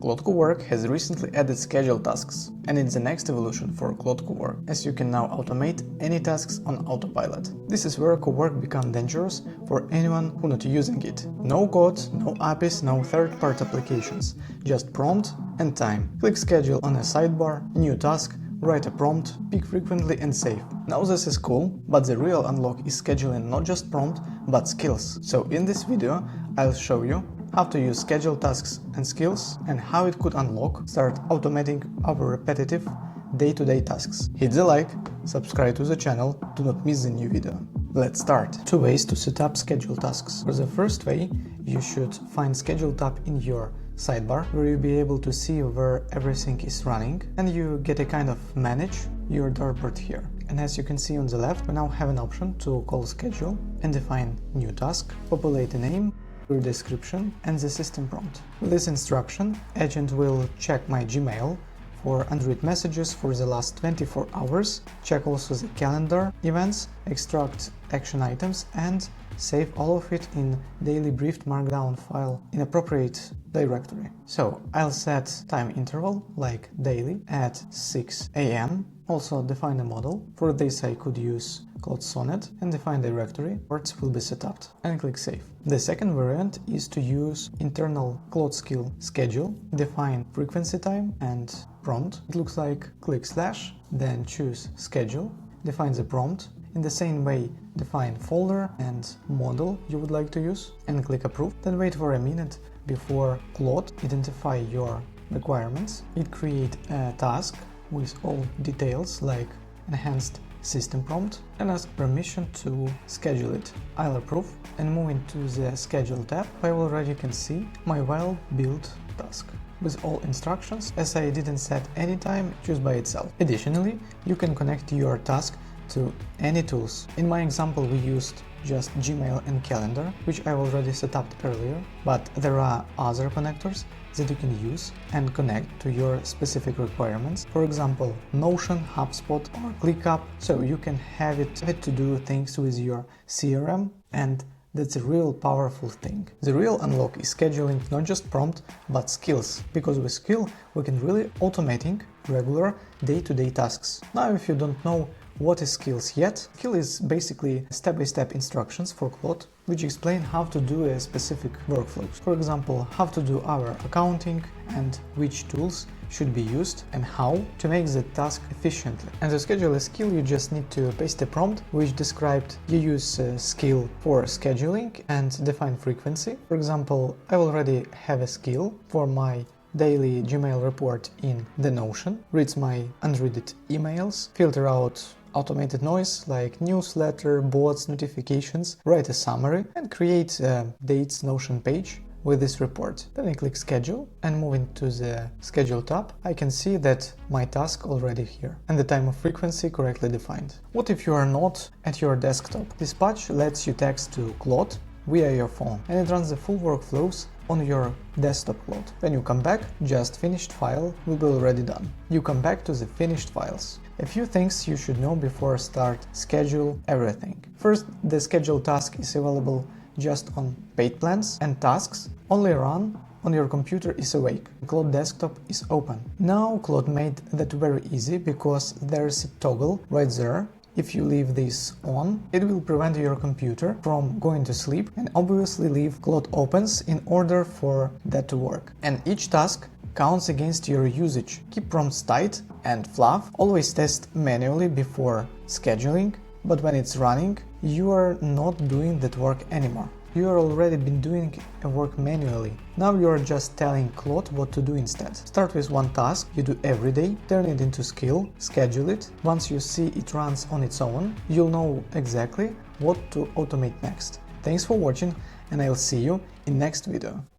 Claude Cowork has recently added schedule tasks, and it's the next evolution for Claude Cowork, as you can now automate any tasks on autopilot. This is where Cowork becomes dangerous for anyone who not using it. No code, no APIs, no third-party applications, just prompt and time. Click schedule on a sidebar, new task, write a prompt, pick frequently and save. Now this is cool, but the real unlock is scheduling not just prompt, but skills. So in this video, I'll show you how to use schedule tasks and skills and how it could start automating our repetitive day-to-day tasks. Hit the like, subscribe to the channel to not miss the new video. Let's start. Two ways to set up schedule tasks. For the first way, you should find schedule tab in your sidebar where you'll be able to see where everything is running, and you get a kind of manage your dartboard here. And as you can see on the left, we now have an option to call schedule and define new task, populate a name, description and the system prompt. With this instruction, agent will check my Gmail for unread messages for the last 24 hours, check also the calendar events, extract action items and save all of it in daily briefed markdown file in appropriate directory. So I'll set time interval like daily at 6 AM. Also define a model. For this I could use Claude Sonnet and define directory where it will be set up and click save. The second variant is to use internal Claude skill schedule, define frequency time and prompt. It looks like click slash, then choose schedule, define the prompt. In the same way, define folder and model you would like to use and click approve. Then wait for a minute before Claude identify your requirements. It create a task with all details like enhanced system prompt and ask permission to schedule it. I'll approve and move into the schedule tab. I already can see my well-built task with all instructions, as I didn't set any time, choose by itself. Additionally, you can connect your task to any tools. In my example, we used just Gmail and calendar, which I already set up earlier, but there are other connectors that you can use and connect to your specific requirements. For example, Notion, HubSpot or ClickUp, so you can have it to do things with your CRM, and that's a real powerful thing. The real unlock is scheduling not just prompt, but skills, because with skill we can really automating regular day-to-day tasks. Now if you don't know what is skills yet, skill is basically step-by-step instructions for Claude which explain how to do a specific workflow. For example, how to do our accounting and which tools should be used and how to make the task efficiently. And to schedule a skill, you just need to paste a prompt which described you use a skill for scheduling and define frequency. For example, I already have a skill for my daily Gmail report in the Notion, reads my unread emails, filter out automated noise like newsletter, bots, notifications, write a summary and create a dates Notion page with this report. Then I click schedule and move into the schedule tab. I can see that my task already here and the time of frequency correctly defined. What if you are not at your desktop? Dispatch lets you text to Claude via your phone and it runs the full workflows on your desktop Claude. When you come back, just finished file will be already done. You come back to the finished files. A few things you should know before start schedule everything. First, the schedule task is available just on paid plans and tasks only run on your computer is awake. Claude desktop is open. Now Claude made that very easy because there's a toggle right there. If you leave this on, it will prevent your computer from going to sleep and obviously leave Claude opens in order for that to work. And each task counts against your usage. Keep prompts tight and fluff. Always test manually before scheduling, but when it's running, you are not doing that work anymore. You are already been doing a work manually. Now you are just telling Claude what to do instead. Start with one task you do every day, turn it into skill, schedule it. Once you see it runs on its own, you'll know exactly what to automate next. Thanks for watching and I'll see you in next video.